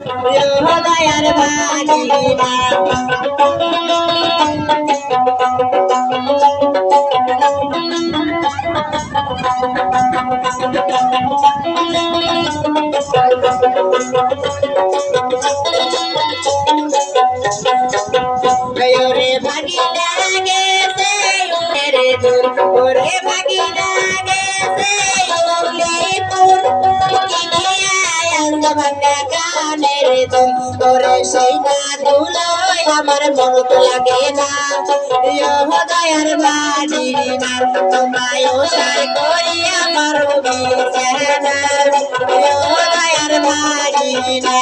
দয়ার বাগিনা ওরে ভাগিনা গেছে ওরে দূর ওরে ভাগিনা গেছে অলিপুর কিনিয়া আনন্দ ভাঙা গানের দুল ওরে সেই না দুলয় আমার মন তো লাগে না দয়ার বাড়ি না তোমায় ওসার করি আমার বিছানা দয়ার বাড়ি না